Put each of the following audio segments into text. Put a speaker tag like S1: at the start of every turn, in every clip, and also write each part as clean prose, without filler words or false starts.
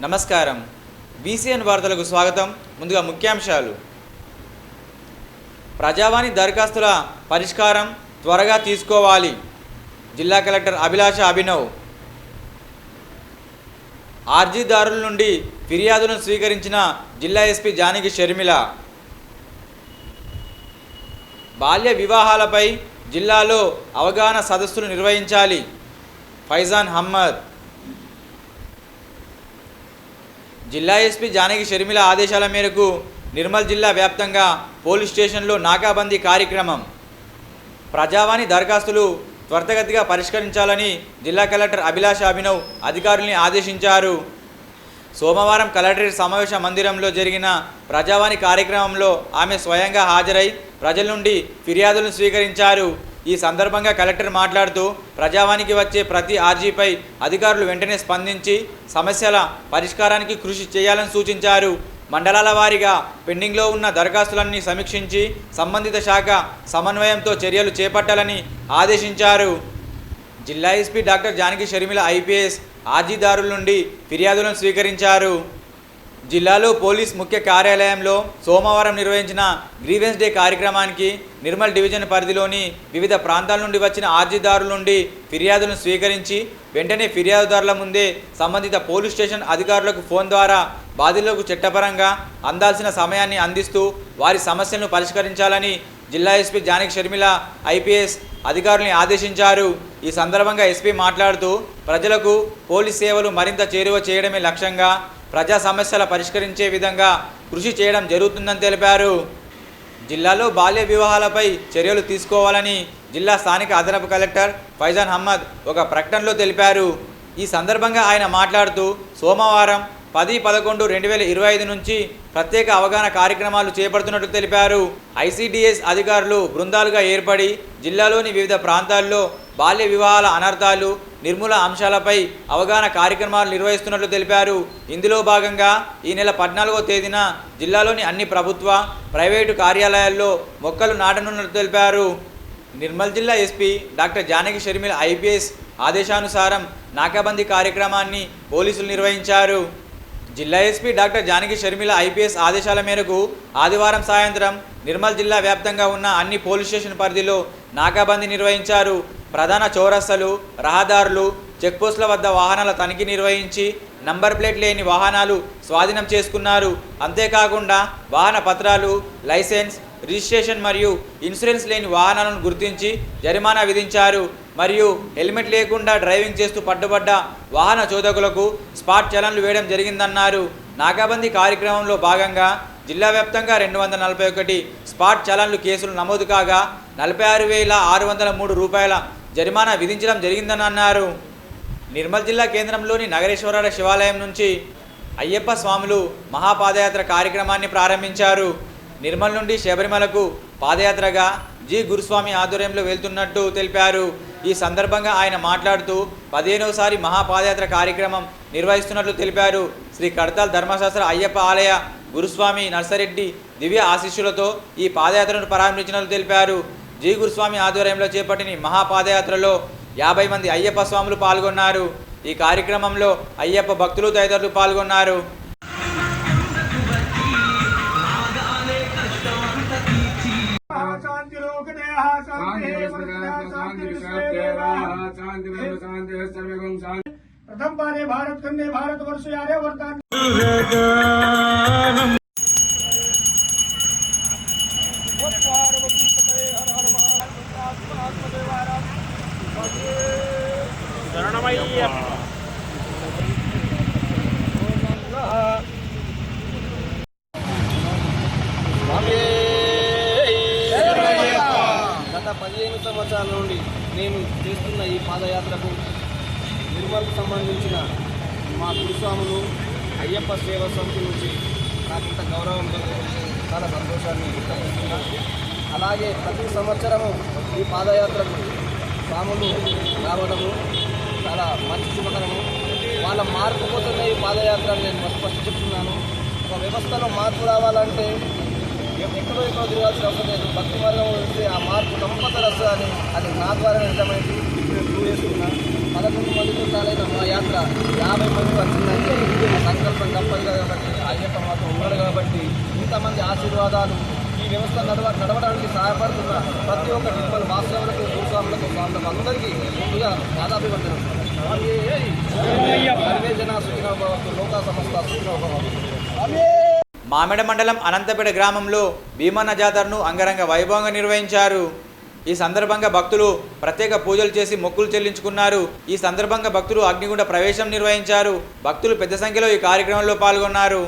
S1: నమస్కారం. బీసీఎన్ వార్తలకు స్వాగతం. ముందుగా ముఖ్యాంశాలు. ప్రజావాణి దరఖాస్తుల పరిష్కారం త్వరగా తీసుకోవాలి. జిల్లా కలెక్టర్ అభిలాష అభినవ్. అర్జీదారుల నుండి ఫిర్యాదులను స్వీకరించిన జిల్లా ఎస్పీ జానకి షర్మిల. బాల్య వివాహాలపై జిల్లాలో అవగాహన సదస్సులు నిర్వహించాలి. ఫైజాన్ అహ్మద్. జిల్లా ఎస్పీ జానకి షర్మిల ఆదేశాల మేరకు నిర్మల్ జిల్లా వ్యాప్తంగా పోలీస్ స్టేషన్లో నాకాబందీ కార్యక్రమం. ప్రజావాణి దరఖాస్తులు త్వరితగతిగా పరిష్కరించాలని జిల్లా కలెక్టర్ అభిలాష అభినవ్ అధికారుల్ని ఆదేశించారు. సోమవారం కలెక్టరేట్ సమావేశ మందిరంలో జరిగిన ప్రజావాణి కార్యక్రమంలో ఆమె స్వయంగా హాజరై ప్రజల నుండి ఫిర్యాదులను స్వీకరించారు. ఈ సందర్భంగా కలెక్టర్ మాట్లాడుతూ ప్రజావాణికి వచ్చే ప్రతి ఆర్జీపై అధికారులు వెంటనే స్పందించి సమస్యల పరిష్కారానికి కృషి చేయాలని సూచించారు. మండలాల వారీగా పెండింగ్లో ఉన్న దరఖాస్తులన్నీ సమీక్షించి సంబంధిత శాఖ సమన్వయంతో చర్యలు చేపట్టాలని ఆదేశించారు. జిల్లా SP doctor Janaki Sharmila IPS అర్జీదారుల నుండి ఫిర్యాదులను స్వీకరించారు. జిల్లాలో పోలీస్ ముఖ్య కార్యాలయంలో సోమవారం నిర్వహించిన గ్రీవెన్స్ డే కార్యక్రమానికి నిర్మల్ డివిజన్ పరిధిలోని వివిధ ప్రాంతాల నుండి వచ్చిన అర్జీదారుల నుండి ఫిర్యాదులను స్వీకరించి వెంటనే ఫిర్యాదుదారుల ముందే సంబంధిత పోలీస్ స్టేషన్ అధికారులకు ఫోన్ ద్వారా బాధితులకు చట్టపరంగా అందాల్సిన సమయాన్ని అందిస్తూ వారి సమస్యలను పరిష్కరించాలని జిల్లా ఎస్పీ జానకి షర్మిల ఐపీఎస్ అధికారుల్ని ఆదేశించారు. ఈ సందర్భంగా ఎస్పీ మాట్లాడుతూ ప్రజలకు పోలీస్ సేవలు మరింత చేరువ చేయడమే లక్ష్యంగా ప్రజా సమస్యల పరిష్కరించే విధంగా కృషి చేయడం జరుగుతుందని తెలిపారు. జిల్లాలో బాల్య వివాహాలపై చర్యలు తీసుకోవాలని జిల్లా స్థానిక అదనపు కలెక్టర్ ఫైజాన్ అహ్మద్ ఒక ప్రకటనలో తెలిపారు. ఈ సందర్భంగా ఆయన మాట్లాడుతూ సోమవారం 10-11-2025 నుంచి ప్రత్యేక అవగాహన కార్యక్రమాలు చేపడుతున్నట్లు తెలిపారు. ఐసీడీఎస్ అధికారులు బృందాలుగా ఏర్పడి జిల్లాలోని వివిధ ప్రాంతాల్లో బాల్య వివాహాల అనర్థాలు నిర్మూల అంశాలపై అవగాహన కార్యక్రమాలు నిర్వహిస్తున్నట్లు తెలిపారు. ఇందులో భాగంగా ఈ నెల 14వ తేదీన జిల్లాలోని అన్ని ప్రభుత్వ ప్రైవేటు కార్యాలయాల్లో మొక్కలు నాటనున్నట్లు తెలిపారు. నిర్మల్ జిల్లా SP doctor Janaki Sharmila IPS ఆదేశానుసారం నాకాబందీ కార్యక్రమాన్ని పోలీసులు నిర్వహించారు. జిల్లా SP doctor Janaki Sharmila IPS ఆదేశాల మేరకు ఆదివారం సాయంత్రం నిర్మల్ జిల్లా వ్యాప్తంగా ఉన్న అన్ని పోలీస్ స్టేషన్ పరిధిలో నాకాబందీ నిర్వహించారు. ప్రధాన చౌరస్తలు, రహదారులు, చెక్పోస్టుల వద్ద వాహనాల తనిఖీ నిర్వహించి నంబర్ ప్లేట్ లేని వాహనాలు స్వాధీనం చేసుకున్నారు. అంతేకాకుండా వాహన పత్రాలు, లైసెన్స్, రిజిస్ట్రేషన్ మరియు ఇన్సూరెన్స్ లేని వాహనాలను గుర్తించి జరిమానా విధించారు. మరియు హెల్మెట్ లేకుండా డ్రైవింగ్ చేస్తూ పట్టుబడ్డ వాహన చోదకులకు స్పాట్ చలన్లు వేయడం జరిగిందన్నారు. నాకాబందీ కార్యక్రమంలో భాగంగా జిల్లా వ్యాప్తంగా 241 స్పాట్ చలన్లు కేసులు నమోదు కాగా 46,603 రూపాయల జరిమానా విధించడం జరిగిందని అన్నారు. నిర్మల్ జిల్లా కేంద్రంలోని నగరేశ్వర శివాలయం నుంచి అయ్యప్ప స్వాములు మహాపాదయాత్ర కార్యక్రమాన్ని ప్రారంభించారు. నిర్మల్ నుండి శబరిమలకు పాదయాత్రగా జి గురుస్వామి ఆధ్వర్యంలో వెళ్తున్నట్టు తెలిపారు. ఈ సందర్భంగా ఆయన మాట్లాడుతూ 15వసారి మహాపాదయాత్ర కార్యక్రమం నిర్వహిస్తున్నట్లు తెలిపారు. శ్రీ కడతాల్ ధర్మశాస్త్ర అయ్యప్ప ఆలయ గురుస్వామి నర్సరెడ్డి దివ్య ఆశీస్సులతో ఈ పాదయాత్రను ప్రారంభించినట్లు తెలిపారు. జి గురుస్వామి ఆధ్వర్యంలో చేపట్టిన మహాపాదయాత్రలో 50 మంది అయ్యప్ప స్వాములు పాల్గొన్నారు. ఈ కార్యక్రమంలో అయ్యప్ప భక్తులు తదితరులు పాల్గొన్నారు.
S2: प्रथम बारे भारत खंडे भारतवर्ष यारे वर्तमान
S3: గత 15 సంవత్సరాల నుండి నేను చేస్తున్న ఈ పాదయాత్రకు నిర్మల్కు సంబంధించిన మా గురుస్వాములు అయ్యప్ప సేవ సమితి నుంచి నాకు ఇంత గౌరవం చాలా సంతోషాన్ని వ్యక్తపరుస్తున్నాను. అలాగే ప్రతి సంవత్సరము ఈ పాదయాత్రకు స్వాములు రావడము చాలా మంచి శుభకరము. వాళ్ళ మార్పు కోసమే ఈ పాదయాత్ర నేను ఫస్ట్ చెప్తున్నాను. ఒక వ్యవస్థలో మార్పు రావాలంటే ఎక్కడో తిరగాల్సిన అవసరం లేదు. భక్తి మార్గం వస్తే ఆ మార్పు కంపల్సరీ వస్తుందని అది నా ద్వారా నిజమైంది. ప్రూవ్ చేస్తున్నా. 11 మందితో చాలైన మా యాత్ర 50 మంది వచ్చిందంటే ఆ సంకల్పం తప్పదు కాబట్టి అయ్యప్ప మాత్రం ఉన్నాడు కాబట్టి ఇంతమంది ఆశీర్వాదాలు ఈ వ్యవస్థ నడవడానికి సహాయపడుతున్న ప్రతి ఒక్క నిర్మల్ వాస్తవులకు భూస్వాములకు స్వాములకు అందరికీ ముందుగా దాదాభివందనం. సర్వే జన సుఖినో భవంతు, లోకా సమస్త సుఖినో భవంతు.
S1: మామిడ మండలం అనంతపేట గ్రామంలో భీమన్న జాతరను అంగరంగ వైభవంగా నిర్వహించారు. ఈ సందర్భంగా భక్తులు ప్రత్యేక పూజలు చేసి మొక్కులు చెల్లించుకున్నారు. ఈ సందర్భంగా భక్తులు అగ్నిగుండ ప్రవేశం నిర్వహించారు. భక్తులు పెద్ద సంఖ్యలో ఈ కార్యక్రమంలో పాల్గొన్నారు.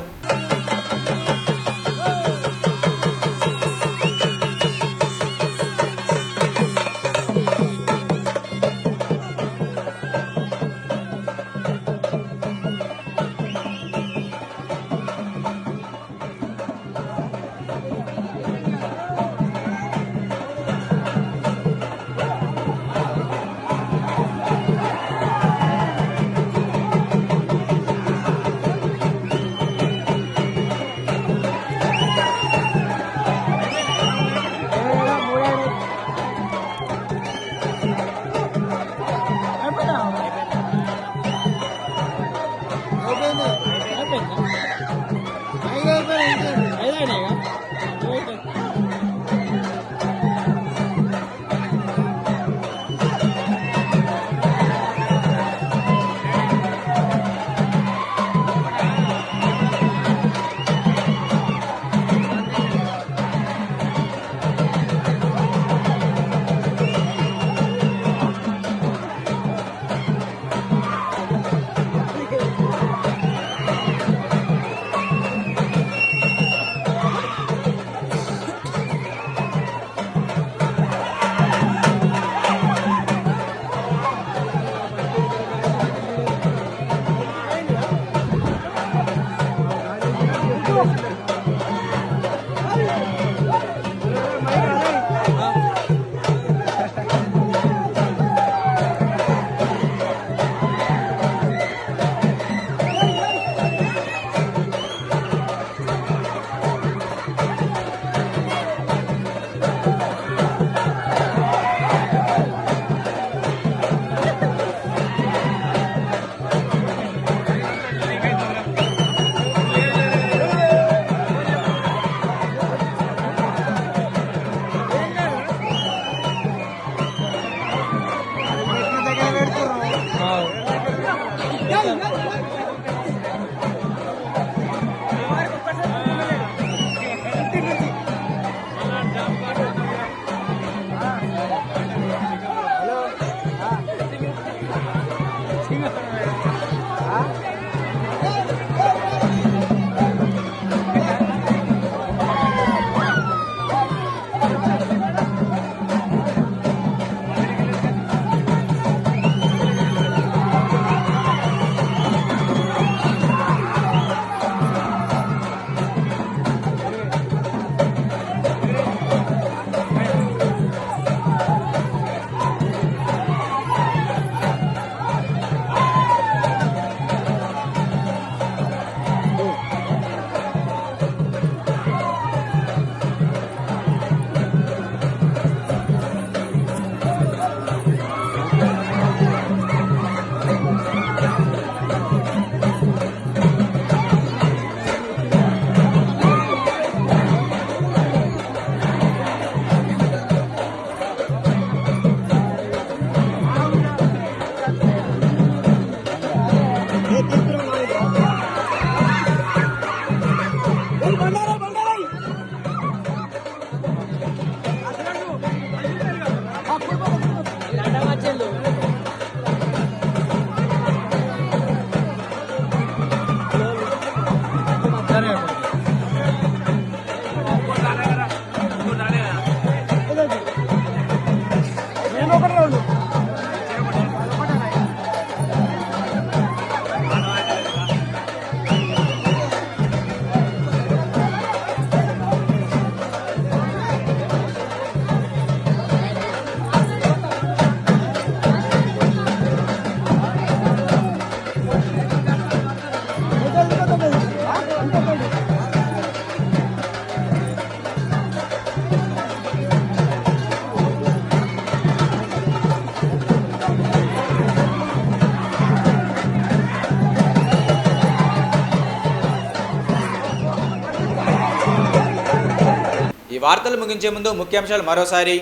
S1: వార్తలు ముగించే ముందు ముఖ్యాంశాలు మరోసారి.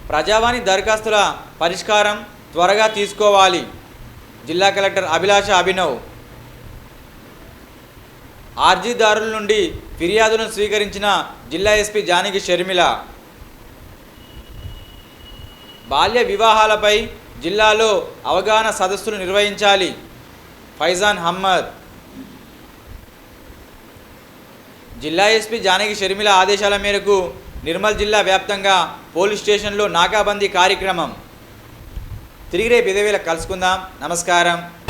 S1: ప్రజావాణి దరఖాస్తుల పరిష్కారం త్వరగా తీసుకోవాలి. జిల్లా కలెక్టర్ అభిలాష అభినవ్. అర్జీదారుల నుండి ఫిర్యాదులను స్వీకరించిన జిల్లా ఎస్పీ జానకి షర్మిల. బాల్య వివాహాలపై జిల్లాలో అవగాహన సదస్సులు నిర్వహించాలి. ఫైజాన్ అహ్మద్. జిల్లా ఎస్పీ జానకి షర్మిల ఆదేశాల మేరకు నిర్మల్ జిల్లా వ్యాప్తంగా పోలీస్ స్టేషన్లో నాకాబందీ కార్యక్రమం. తిరిగి రేపు ఇదే వేళ కలుసుకుందాం. నమస్కారం.